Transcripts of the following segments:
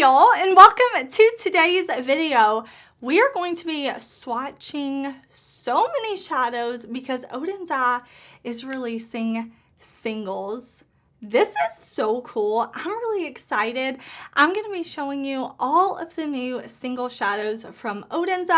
y'all, and welcome to today's video. We are going to be swatching so many shadows because Oden'S is releasing singles. This is so cool. I'm really excited. I'm going to be showing you all of the new single shadows from Oden'S.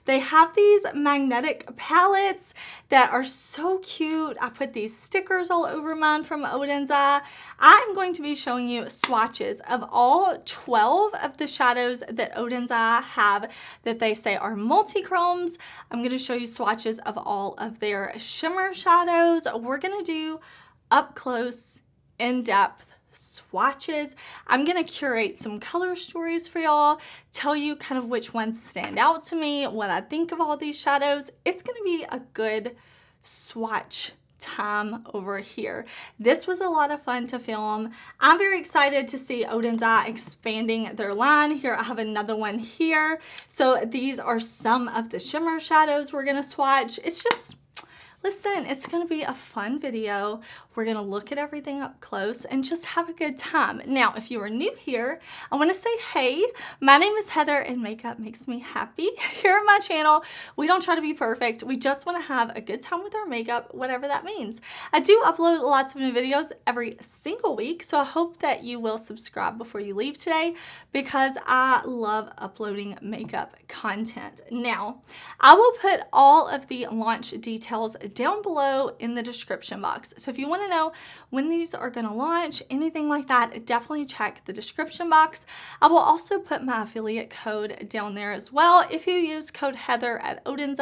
They have these magnetic palettes that are so cute. I put these stickers all over mine from Oden'S. I'm going to be showing you swatches of all 12 of the shadows that Oden'S have that they say are multi-chromes. I'm going to show you swatches of all of their shimmer shadows. We're going to do up close, in-depth swatches. I'm gonna curate some color stories for y'all, tell you kind of which ones stand out to me, what I think of all these shadows. It's gonna be a good swatch time over here. This was a lot of fun to film. I'm very excited to see Oden'S expanding their line. Here I have another one here. So these are some of the shimmer shadows we're gonna swatch. It's just, listen, it's going to be a fun video. We're going to look at everything up close and just have a good time. Now, if you are new here, I want to say, hey, my name is Heather and makeup makes me happy. Here on my channel, we don't try to be perfect. We just want to have a good time with our makeup, whatever that means. I do upload lots of new videos every single week, so I hope that you will subscribe before you leave today because I love uploading makeup content. Now, I will put all of the launch details down below in the description box. So if you want to know when these are going to launch, anything like that, definitely check the description box. I will also put my affiliate code down there as well. If you use code Heather at Oden'S,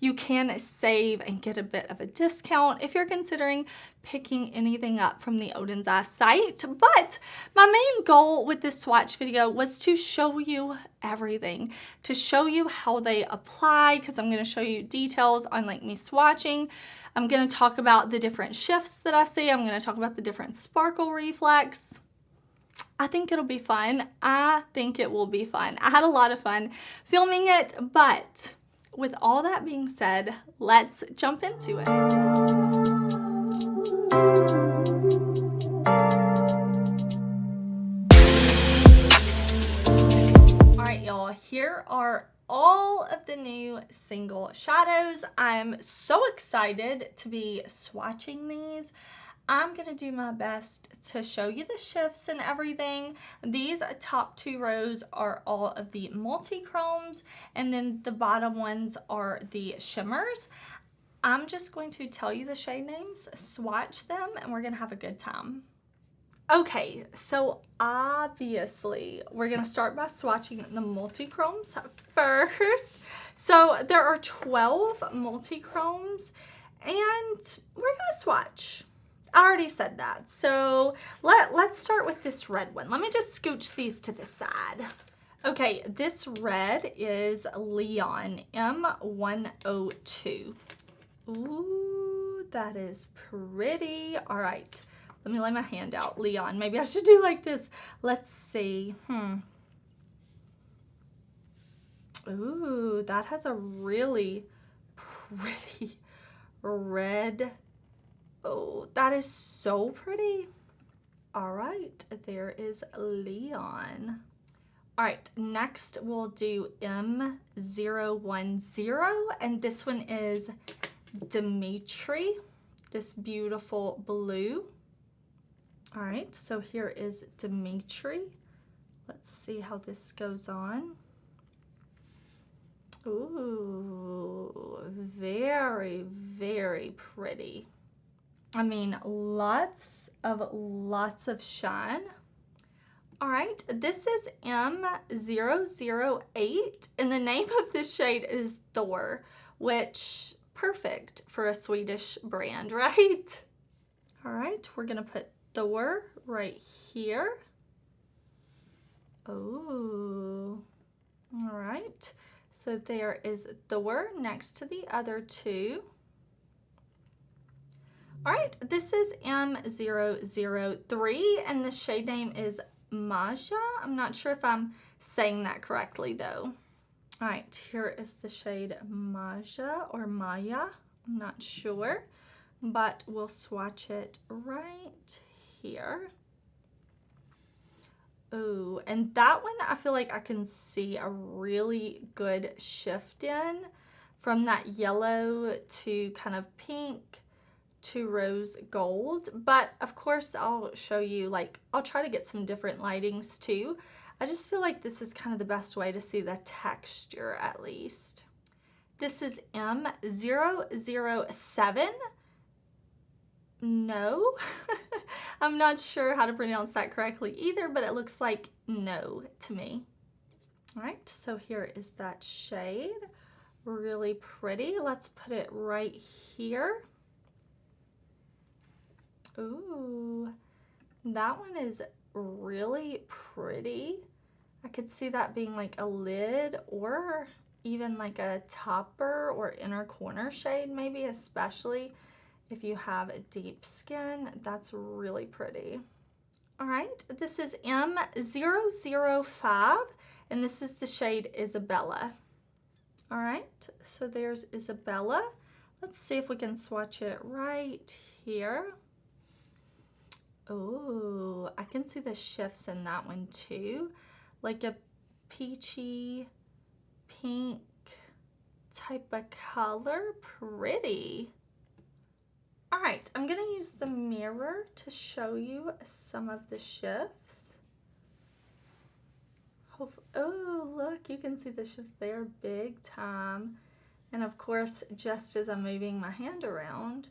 you can save and get a bit of a discount if you're considering picking anything up from the Oden'S site. But my main goal with this swatch video was to show you everything, to show you how they apply, because I'm going to show you details on like me swatching. I'm going to talk about the different shifts that I see. I'm going to talk about the different sparkle reflex. I think it'll be fun. I think it will be fun. I had a lot of fun filming it, but with all that being said, let's jump into it. All right, y'all, here are all of the new single shadows. I'm so excited to be swatching these. I'm gonna do my best to show you the shifts and everything. These top two rows are all of the multi-chromes, and then the bottom ones are the shimmers. I'm just going to tell you the shade names, swatch them, and we're gonna have a good time. Okay, so obviously we're gonna start by swatching the multi-chromes first. So there are 12 multi-chromes and we're gonna swatch. I already said that. So let's start with this red one. Let me just scooch these to the side. Okay, this red is Leon M102. Ooh, that is pretty. All right. Let me lay my hand out. Leon. Maybe I should do like this. Let's see. Ooh, that has a really pretty red. Oh, that is so pretty. All right. There is Leon. All right. Next, we'll do M010. And this one is Dimitri. This beautiful blue. All right, so here is Dimitri. Let's see how this goes on. Ooh, very, very pretty. I mean, lots of shine. All right, this is M008, and the name of this shade is Thor, which perfect for a Swedish brand, right? All right, we're gonna put Thor right here. Oh, all right. So there is Thor next to the other two. All right, this is M003, and the shade name is Maja. I'm not sure if I'm saying that correctly though. All right, here is the shade Maja or Maya. I'm not sure, but we'll swatch it right here. Ooh, and that one I feel like I can see a really good shift in from that yellow to kind of pink to rose gold. But of course I'll show you, like, I'll try to get some different lightings too. I just feel like this is kind of the best way to see the texture at least. This is M007. No, I'm not sure how to pronounce that correctly either, but it looks like no to me. All right, so here is that shade. Really pretty. Let's put it right here. Ooh, that one is really pretty. I could see that being like a lid or even like a topper or inner corner shade maybe, especially if you have a deep skin. That's really pretty. All right, this is M005, and this is the shade Isabella. All right, so there's Isabella. Let's see if we can swatch it right here. Oh, I can see the shifts in that one too. Like a peachy pink type of color. Pretty. All right, I'm gonna use the mirror to show you some of the shifts. Oh, look, you can see the shifts there big time. And of course, just as I'm moving my hand around,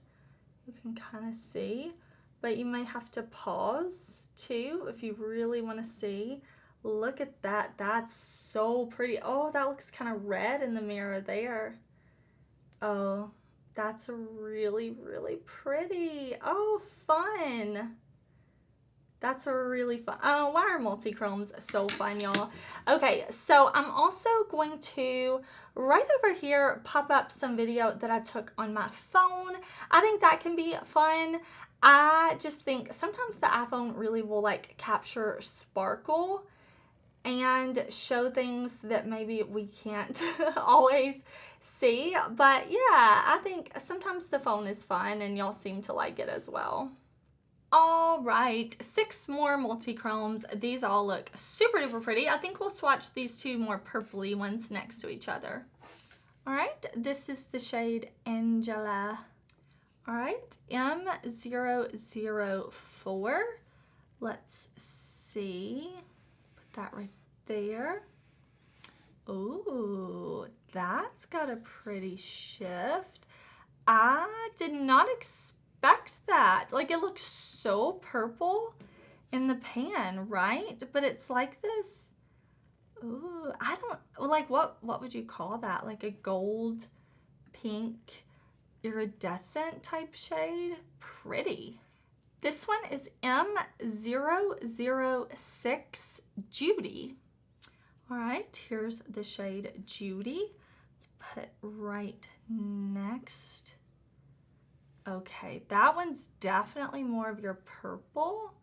you can kind of see, but you may have to pause too if you really want to see. Look at that, that's so pretty. Oh, that looks kind of red in the mirror there. Oh, that's really, really pretty. Oh, fun. That's a really fun. Oh, why are multi-chromes so fun, y'all? Okay, so I'm also going to, right over here, pop up some video that I took on my phone. I think that can be fun. I just think sometimes the iPhone really will like capture sparkle and show things that maybe we can't always see. But yeah, I think sometimes the phone is fun and y'all seem to like it as well. All right, 6 more multi-chromes. These all look super duper pretty. I think we'll swatch these 2 more purpley ones next to each other. All right, this is the shade Angela. All right, M004. Let's see. Put that right there. Ooh, that's got a pretty shift. I did not expect that. Like, it looks so purple in the pan, right? But it's like this. Ooh, I don't like, what would you call that? Like a gold pink iridescent type shade. Pretty. This one is M006 Judy. All right, here's the shade Judy. Let's put right next. Okay, that one's definitely more of your purple.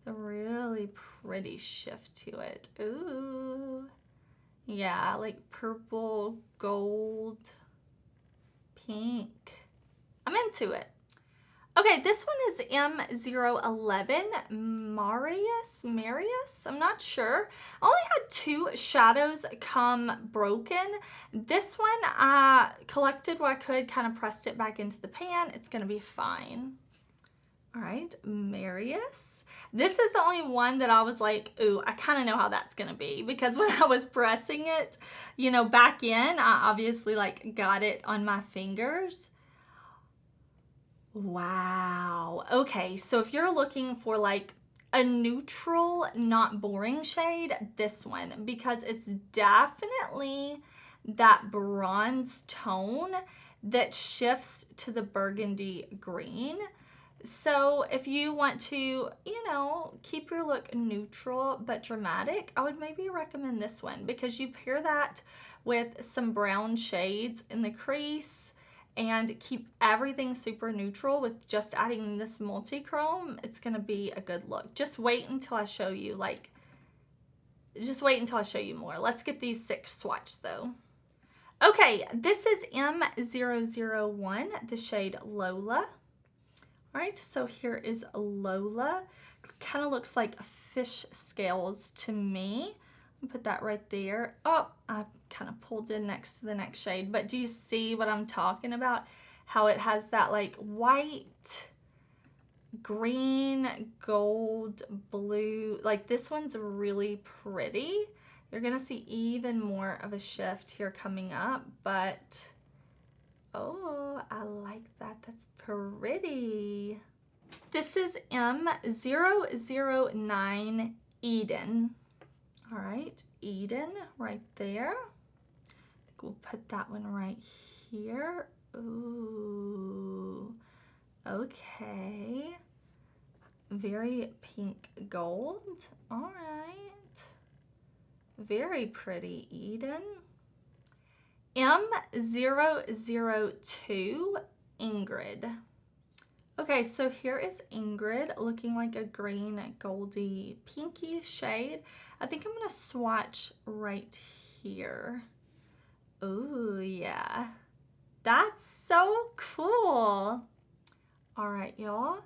The really pretty shift to it. Ooh. Yeah, like purple, gold, pink. I'm into it. Okay, this one is M011, Marius, I'm not sure. I only had 2 shadows come broken. This one I collected what I could, kind of pressed it back into the pan. It's gonna be fine. All right, Marius. This is the only one that I was like, ooh, I kind of know how that's gonna be, because when I was pressing it, you know, back in, I obviously like got it on my fingers. Wow. Okay, so if you're looking for like a neutral, not boring shade, this one, because it's definitely that bronze tone that shifts to the burgundy green. So if you want to, you know, keep your look neutral but dramatic, I would maybe recommend this one, because you pair that with some brown shades in the crease and keep everything super neutral with just adding this multi-chrome. It's gonna be a good look. Just wait until I show you, like, just wait until I show you more. Let's get these 6 swatched though. Okay, this is M001, the shade Lola. All right, so here is Lola. Kind of looks like fish scales to me. Put that right there. Oh, I kind of pulled in next to the next shade, but do you see what I'm talking about? How it has that like white, green, gold, blue. Like this one's really pretty. You're gonna see even more of a shift here coming up, but oh, I like that. That's pretty. This is M009 Eden. All right, Eden right there. I think we'll put that one right here. Ooh, okay. Very pink gold. All right. Very pretty, Eden. M002 Ingrid. Okay, so here is Ingrid looking like a green, goldy, pinky shade. I think I'm gonna swatch right here. Ooh, yeah. That's so cool. All right, y'all.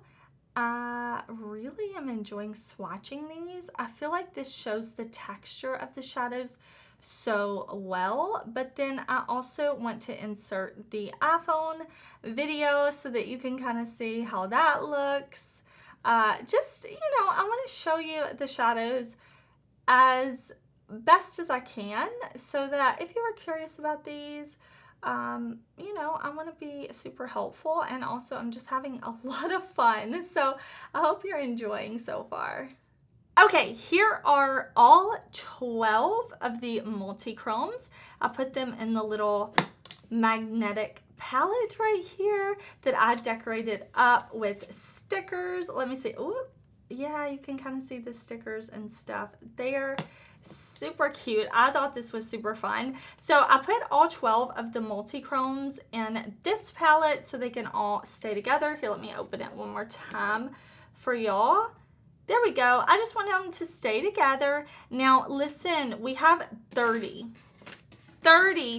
I really am enjoying swatching these. I feel like this shows the texture of the shadows so well, but then I also want to insert the iPhone video so that you can kind of see how that looks. Just, you know, I want to show you the shadows as best as I can so that if you are curious about these, you know, I want to be super helpful, and also I'm just having a lot of fun. So I hope you're enjoying so far. Okay, here are all 12 of the Multichromes. I put them in the little magnetic palette right here that I decorated up with stickers. Let me see. Oh, yeah, you can kind of see the stickers and stuff there. Super cute. I thought this was super fun. So I put all 12 of the Multichromes in this palette so they can all stay together. Here, let me open it one more time for y'all. There we go. I just want them to stay together. Now, listen, we have 30,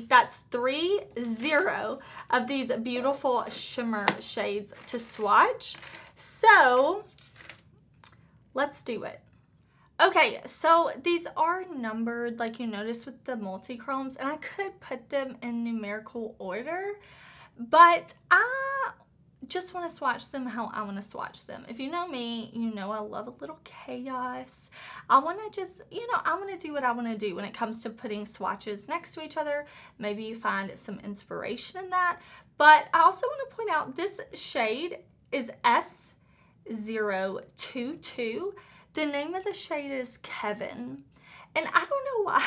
that's 30 of these beautiful shimmer shades to swatch. So let's do it. Okay, so these are numbered, like you noticed with the Multichromes, and I could put them in numerical order, but I just want to swatch them how I want to swatch them. If you know me, you know I love a little chaos. I want to just, you know, I want to do what I want to do when it comes to putting swatches next to each other. Maybe you find some inspiration in that. But I also want to point out this shade is S022. The name of the shade is Kevin. And I don't know why.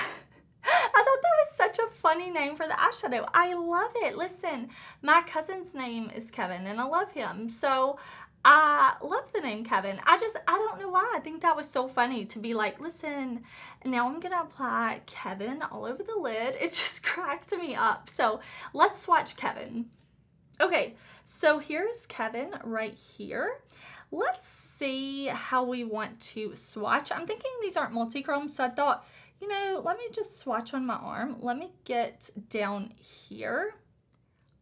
I thought that was such a funny name for the eyeshadow. I love it. Listen, my cousin's name is Kevin and I love him. So I love the name Kevin. I don't know why. I think that was so funny to be like, listen, now I'm going to apply Kevin all over the lid. It just cracked me up. So let's swatch Kevin. Okay, so here's Kevin right here. Let's see how we want to swatch. I'm thinking these aren't multi-chrome, so I thought, you know, let me just swatch on my arm. Let me get down here.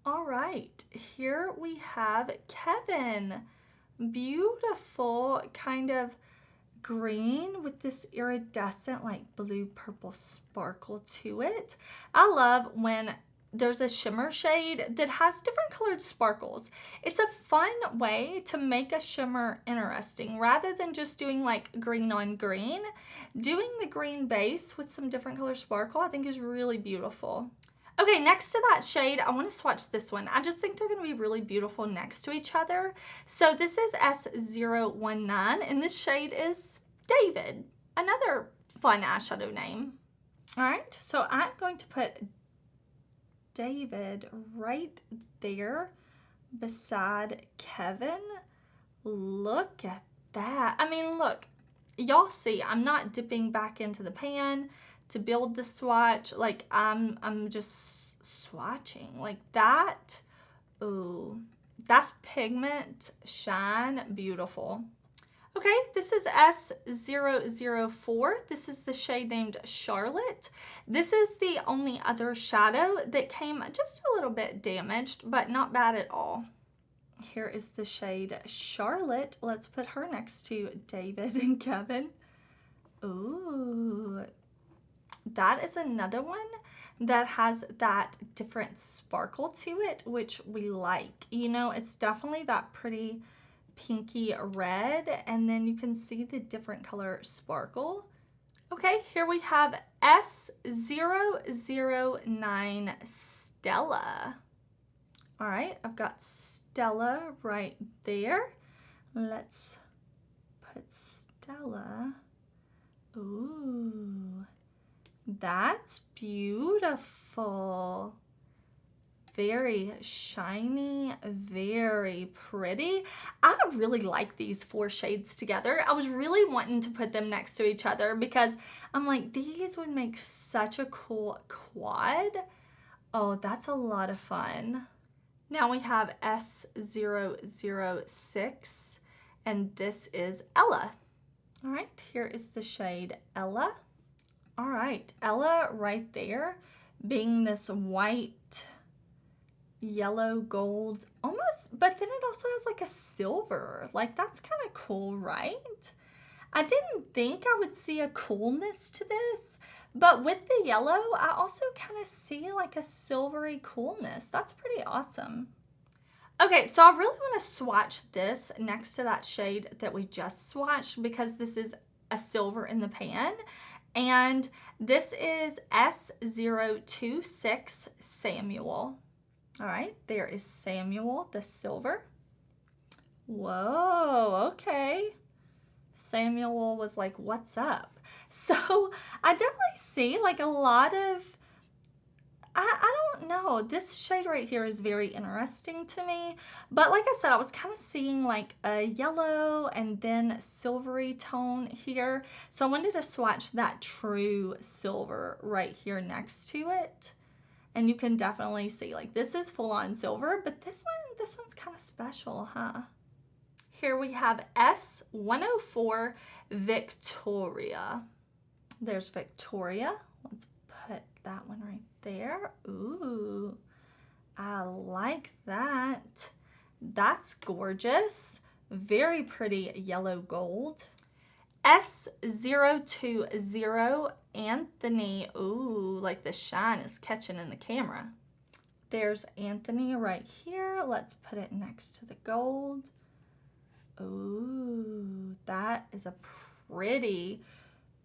All right, here we have Kevin. Beautiful kind of green with this iridescent like blue purple sparkle to it. I love when there's a shimmer shade that has different colored sparkles. It's a fun way to make a shimmer interesting rather than just doing like green on green. Doing the green base with some different color sparkle I think is really beautiful. Okay, next to that shade, I want to swatch this one. I just think they're going to be really beautiful next to each other. So this is S019 and this shade is David, another fun eyeshadow name. All right, so I'm going to put David right there beside Kevin. Look at that. I mean, look, y'all see, I'm not dipping back into the pan to build the swatch. Like I'm just swatching like that. Ooh, that's pigment shine, beautiful. Okay, this is S004. This is the shade named Charlotte. This is the only other shadow that came just a little bit damaged, but not bad at all. Here is the shade Charlotte. Let's put her next to David and Kevin. Ooh, that is another one that has that different sparkle to it, which we like. You know, it's definitely that pretty pinky red, and then you can see the different color sparkle. Okay, here we have S009 Stella. All right, I've got Stella right there. Let's put Stella. Ooh, that's beautiful. Very shiny, very pretty. I really like these 4 shades together. I was really wanting to put them next to each other because I'm like, these would make such a cool quad. Oh, that's a lot of fun. Now we have S006, and this is Ella. All right, here is the shade Ella. All right, Ella right there, being this white, yellow, gold, almost, but then it also has like a silver. Like, that's kind of cool, right? I didn't think I would see a coolness to this, but with the yellow, I also kind of see like a silvery coolness. That's pretty awesome. Okay, so I really want to swatch this next to that shade that we just swatched because this is a silver in the pan. And this is S026 Samuel. All right, there is Samuel, the silver. Whoa, okay. Samuel was like, what's up? So I definitely see like a lot of, I don't know, this shade right here is very interesting to me. But like I said, I was kind of seeing like a yellow and then silvery tone here. So I wanted to swatch that true silver right here next to it. And you can definitely see like this is full on silver, but this one's kind of special, huh? Here we have S104 Victoria. There's Victoria. Let's put that one right there. Ooh, I like that. That's gorgeous. Very pretty yellow gold. S020 Anthony. Ooh, like the shine is catching in the camera. There's Anthony right here. Let's put it next to the gold. Ooh, that is a pretty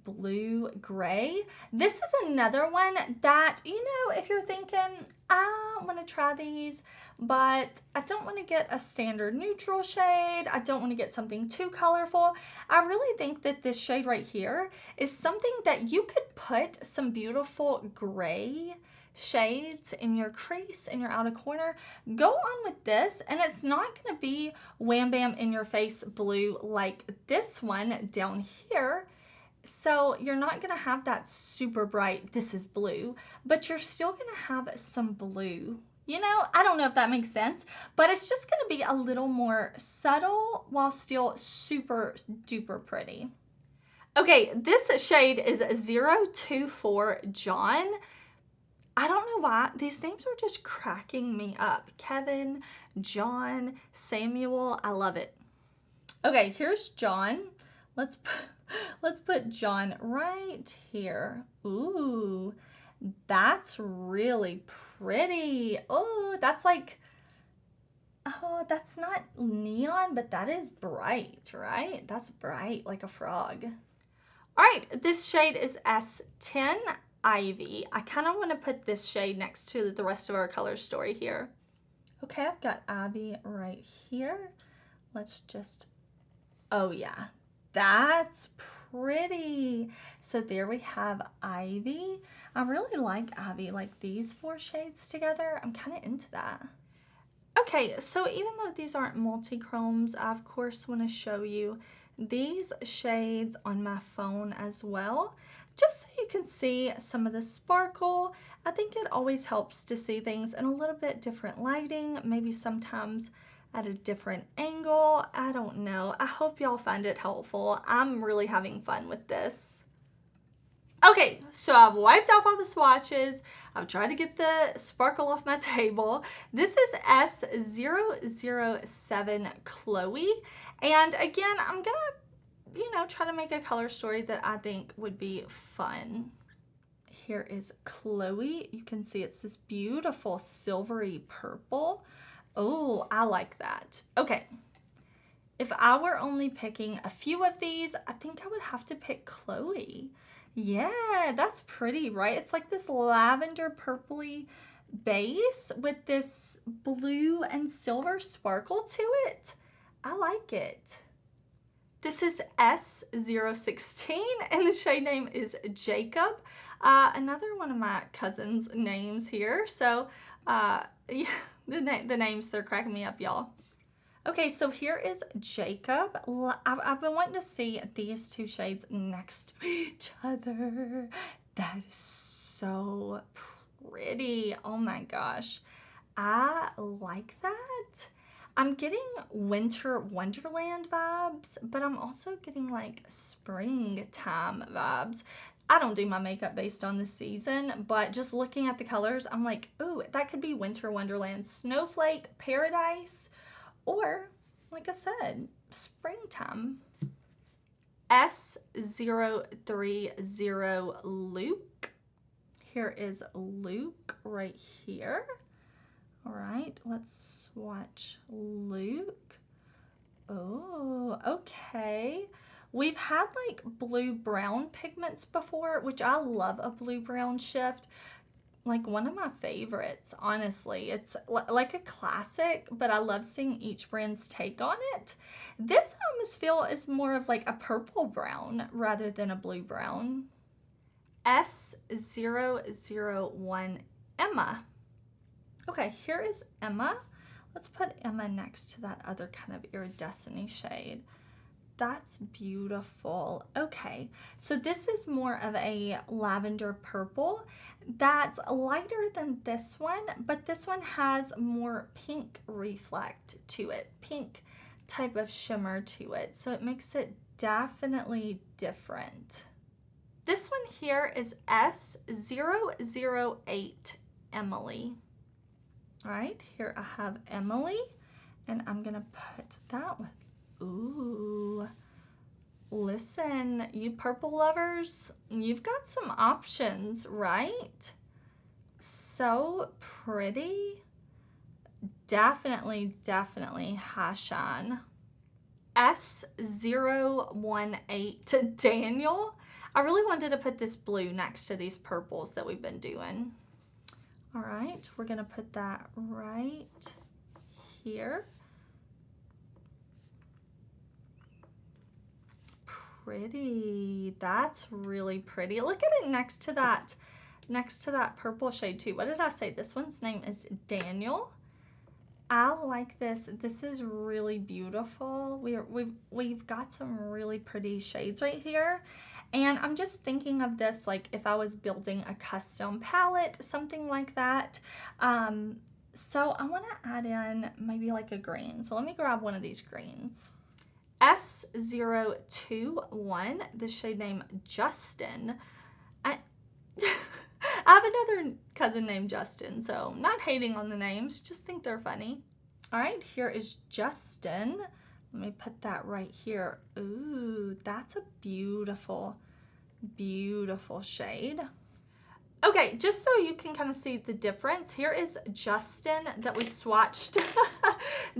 blue gray. This is another one that, you know, if you're thinking, I want to try these, but I don't want to get a standard neutral shade. I don't want to get something too colorful. I really think that this shade right here is something that you could put some beautiful gray shades in your crease, in your outer corner. Go on with this, and it's not going to be wham bam in your face blue like this one down here. So you're not going to have that super bright, this is blue, but you're still going to have some blue. You know, I don't know if that makes sense, but it's just going to be a little more subtle while still super duper pretty. Okay, this shade is 024 John. I don't know why, these names are just cracking me up. Kevin, John, Samuel, I love it. Okay, here's John. Let's put John right here. Ooh, that's really pretty. Oh, that's like, oh, that's not neon, but that is bright, right? That's bright like a frog. All right, this shade is S10 Ivy. I kind of want to put this shade next to the rest of our color story here. Okay, I've got Ivy right here. Let's just, oh yeah, that's pretty. So there we have Ivy. I really like Ivy, like these 4 shades together. I'm kind of into that. Okay, so even though these aren't multi-chromes, I of course want to show you these shades on my phone as well, just so you can see some of the sparkle. I think it always helps to see things in a little bit different lighting, maybe sometimes at a different angle. I don't know. I hope y'all find it helpful. I'm really having fun with this. Okay, so I've wiped off all the swatches. I've tried to get the sparkle off my table. This is S007 Chloe. And again, I'm gonna, try to make a color story that I think would be fun. Here is Chloe. You can see it's this beautiful silvery purple. Oh, I like that. Okay. If I were only picking a few of these, I think I would have to pick Chloe. Yeah, that's pretty, right? It's like this lavender purpley base with this blue and silver sparkle to it. I like it. This is S016 and the shade name is Jacob. Another one of my cousin's names here. So yeah, the names, they're cracking me up, y'all. Okay, so here is Jacob. I've been wanting to see these two shades next to each other. That is so pretty. Oh my gosh. I like that. I'm getting winter wonderland vibes, but I'm also getting like springtime vibes. I don't do my makeup based on the season, but just looking at the colors, I'm like, ooh, that could be winter wonderland, snowflake, paradise, or, like I said, springtime. S030 Luke. Here is Luke right here. All right, let's swatch Luke. Oh, okay. We've had like blue-brown pigments before, which I love a blue-brown shift. Like one of my favorites, honestly. It's like a classic, but I love seeing each brand's take on it. This I almost feel is more of like a purple brown rather than a blue brown. S001 Emma. Okay, here is Emma. Let's put Emma next to that other kind of iridescent-y shade. That's beautiful. Okay, so this is more of a lavender purple that's lighter than this one, but this one has more pink reflect to it, pink type of shimmer to it, so it makes it definitely different. This one here is S008 Emily. All right, here I have Emily, and I'm gonna put that one. Ooh, listen, you purple lovers, you've got some options, right? So pretty. Definitely high shine. S018 Daniel. I really wanted to put this blue next to these purples that we've been doing. All right, we're gonna put that right here. Pretty. That's really pretty. Look at it next to that purple shade too. What did I say? This one's name is Daniel. I like this. This is really beautiful. We've got some really pretty shades right here. And I'm just thinking of this like if I was building a custom palette, something like that. So I want to add in maybe like a green. So let me grab one of these greens. S021, the shade name Justin. I have another cousin named Justin, so not hating on the names, just think they're funny. All right, here is Justin. Let me put that right here. Ooh, that's a beautiful, beautiful shade. Okay, just so you can kind of see the difference, here is Justin that we swatched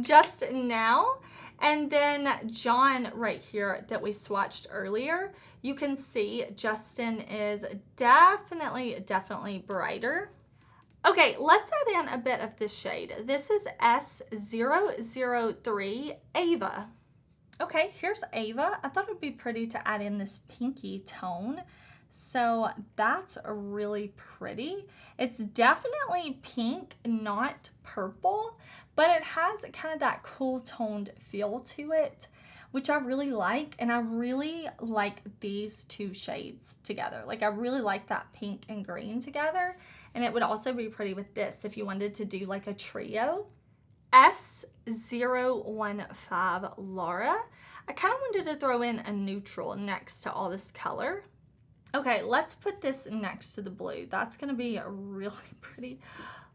just now. And then John right here that we swatched earlier. You can see Justin is definitely brighter. Okay, let's add in a bit of this shade. This is S003 Ava. Okay, here's Ava. I thought it would be pretty to add in this pinky tone. So that's really pretty. It's definitely pink, not purple, but it has kind of that cool toned feel to it, which I really like. And I really like these two shades together. Like I really like that pink and green together. And it would also be pretty with this if you wanted to do like a trio. S015 Laura. I kind of wanted to throw in a neutral next to all this color. Okay, let's put this next to the blue. That's gonna be really pretty.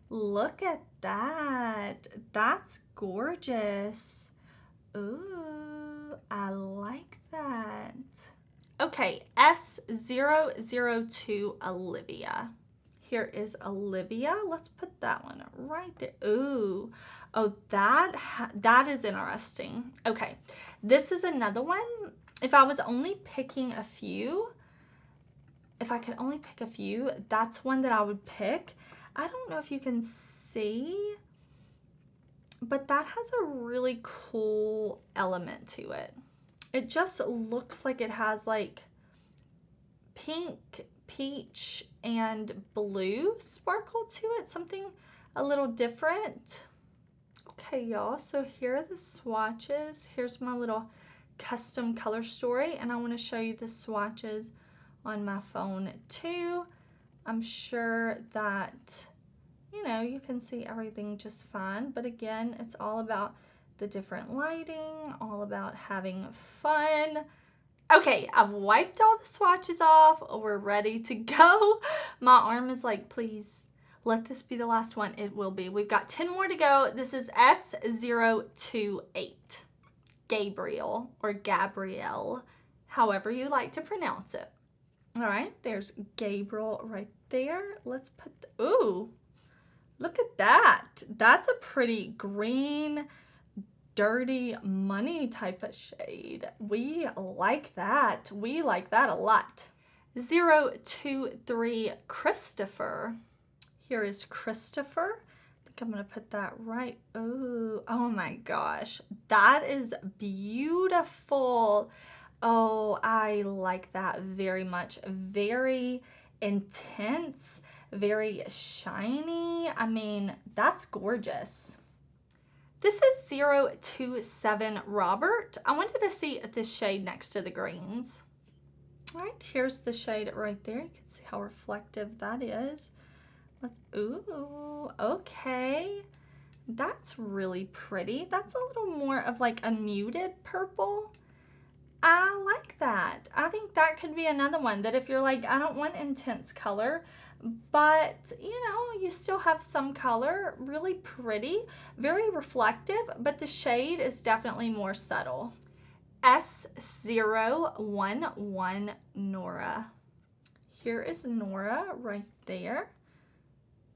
Look at that. That's gorgeous. Ooh, I like that. Okay, S002 Olivia. Here is Olivia. Let's put that one right there. Ooh, oh, that is interesting. Okay, this is another one. If I was only picking a few, if I could only pick a few, that's one that I would pick. I don't know if you can see, but that has a really cool element to it. It just looks like it has like pink, peach, and blue sparkle to it. Something a little different. Okay, y'all, so here are the swatches. Here's my little custom color story, and I want to show you the swatches on my phone too. I'm sure that, you know, you can see everything just fine, but again, it's all about the different lighting, all about having fun. Okay, I've wiped all the swatches off. We're ready to go. My arm is like, please let this be the last one. It will be. We've got 10 more to go. This is S028. Gabriel or Gabrielle, however you like to pronounce it. All right, there's Gabriel right there. Let's put, ooh, look at that. That's a pretty green, dirty money type of shade. We like that. We like that a lot. 023 Christopher. Here is Christopher. I think I'm gonna put that right. Oh my gosh, that is beautiful. Oh, I like that very much. Very intense, very shiny. I mean, that's gorgeous. This is 027 Robert. I wanted to see this shade next to the greens. All right, here's the shade right there. You can see how reflective that is. Ooh, okay. That's really pretty. That's a little more of like a muted purple. I like that. I think that could be another one that if you're like, I don't want intense color, but you know, you still have some color, really pretty, very reflective, but the shade is definitely more subtle. S011 Nora. Here is Nora right there.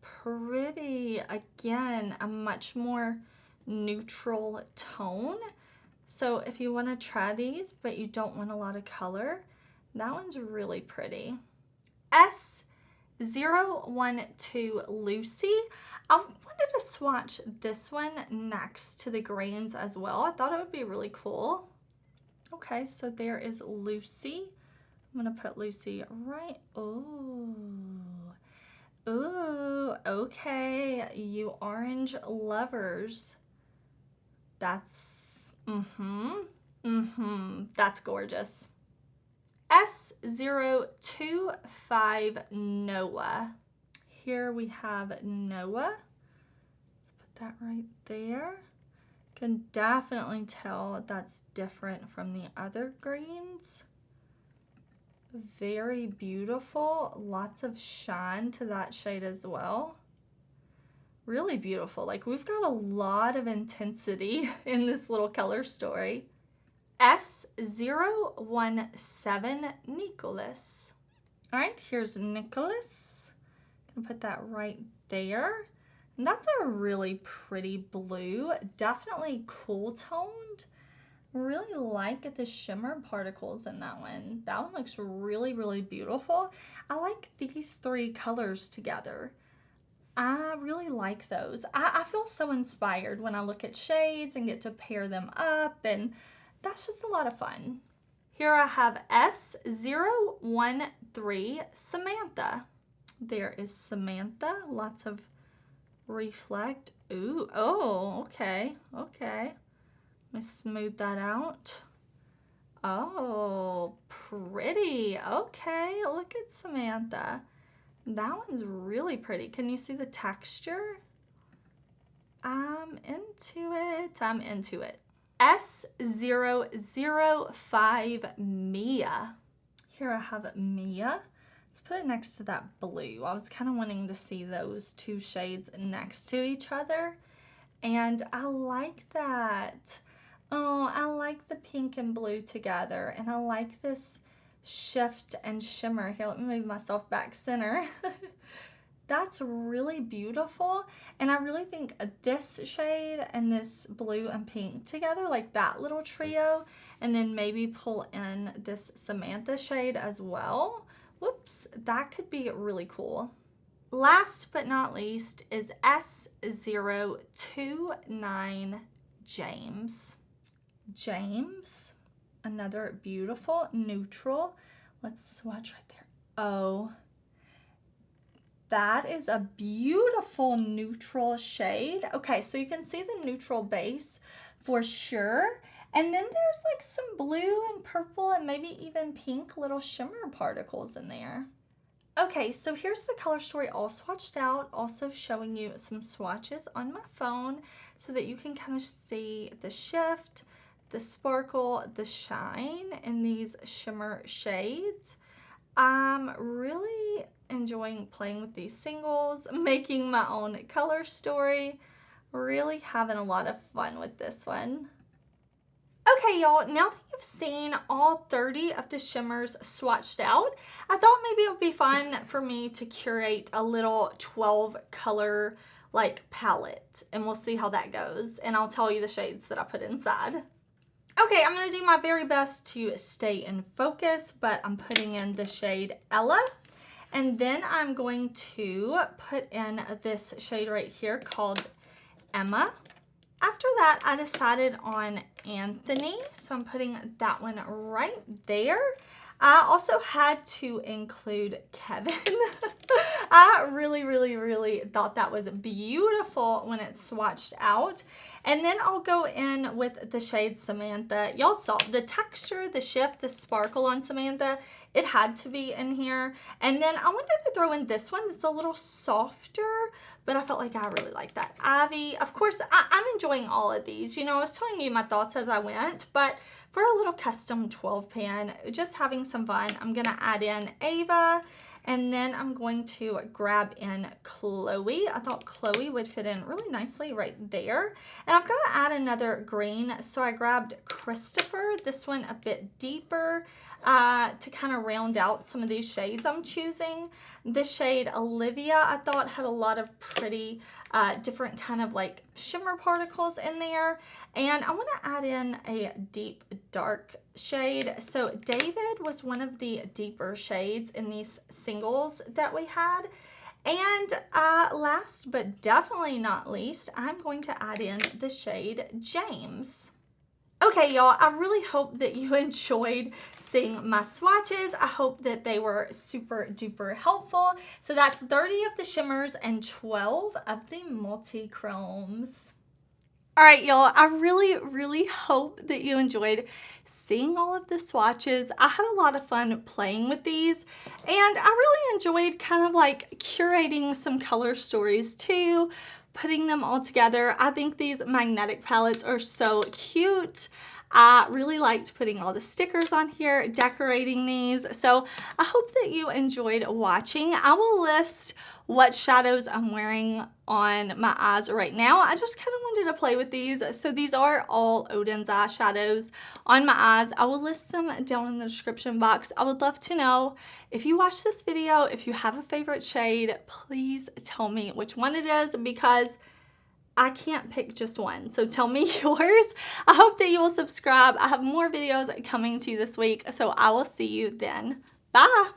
Pretty. Again, a much more neutral tone. So if you want to try these, but you don't want a lot of color, that one's really pretty. S012 Lucy. I wanted to swatch this one next to the greens as well. I thought it would be really cool. Okay, so there is Lucy. I'm gonna put Lucy right. Ooh, okay, you orange lovers. That's that's gorgeous. S025 Noah. Here we have Noah. Let's put that right there. Can definitely tell that's different from the other greens. Very beautiful. Lots of shine to that shade as well. Really beautiful. Like, we've got a lot of intensity in this little color story. S017 Nicholas. All right, here's Nicholas. I'm gonna put that right there. And that's a really pretty blue, definitely cool toned. Really like the shimmer particles in that one. That one looks really, really beautiful. I like these three colors together. I really like those. I feel so inspired when I look at shades and get to pair them up, and that's just a lot of fun. Here I have S013 Samantha. There is Samantha, lots of reflect. Ooh, oh, okay, okay. Let me smooth that out. Oh, pretty. Okay, look at Samantha. That one's really pretty. Can you see the texture? I'm into it. I'm into it. S005 Mia. Here I have Mia. Let's put it next to that blue. I was kind of wanting to see those two shades next to each other. And I like that. Oh, I like the pink and blue together. And I like this shift and shimmer. Here, let me move myself back center. That's really beautiful. And I really think this shade and this blue and pink together, like that little trio, and then maybe pull in this Samantha shade as well. Whoops, that could be really cool. Last but not least is S029 James. James, another beautiful neutral. Let's swatch right there. Oh, that is a beautiful neutral shade. Okay, so you can see the neutral base for sure. And then there's like some blue and purple and maybe even pink little shimmer particles in there. Okay, so here's the color story all swatched out, also showing you some swatches on my phone so that you can kind of see the shift, the sparkle, the shine in these shimmer shades. I'm really enjoying playing with these singles, making my own color story, really having a lot of fun with this one. Okay, y'all, now that you've seen all 30 of the shimmers swatched out, I thought maybe it would be fun for me to curate a little 12 color like palette, and we'll see how that goes, and I'll tell you the shades that I put inside. Okay, I'm going to do my very best to stay in focus, but I'm putting in the shade Ella, and then I'm going to put in this shade right here called Emma. After that, I decided on Anthony, so I'm putting that one right there. I also had to include Kevin. I really thought that was beautiful when it swatched out. And then I'll go in with the shade Samantha. Y'all saw the texture, the shift, the sparkle on Samantha. It had to be in here. And then I wanted to throw in this one that's a little softer, but I felt like I really like that. Ivy, of course, I'm enjoying all of these. You know, I was telling you my thoughts as I went, but for a little custom 12 pan, just having some fun, I'm gonna add in Ava, and then I'm going to grab in Chloe. I thought Chloe would fit in really nicely right there. And I've got to add another green, so I grabbed Christopher, this one a bit deeper, to kind of round out some of these shades I'm choosing. This shade Olivia, I thought had a lot of pretty different kind of like shimmer particles in there. And I want to add in a deep dark shade. So David was one of the deeper shades in these singles that we had. And last but definitely not least, I'm going to add in the shade James. Okay, y'all, I really hope that you enjoyed seeing my swatches. I hope that they were super duper helpful. So that's 30 of the shimmers and 12 of the multi-chromes. All right, y'all, I really hope that you enjoyed seeing all of the swatches. I had a lot of fun playing with these, and I really enjoyed kind of like curating some color stories too, putting them all together. I think these magnetic palettes are so cute. I really liked putting all the stickers on here, decorating these. So I hope that you enjoyed watching. I will list what shadows I'm wearing on my eyes right now. I just kind of wanted to play with these. So these are all Oden'S eyeshadows on my eyes. I will list them down in the description box. I would love to know if you watch this video, if you have a favorite shade, please tell me which one it is, because I can't pick just one. So tell me yours. I hope that you will subscribe. I have more videos coming to you this week, so I will see you then. Bye.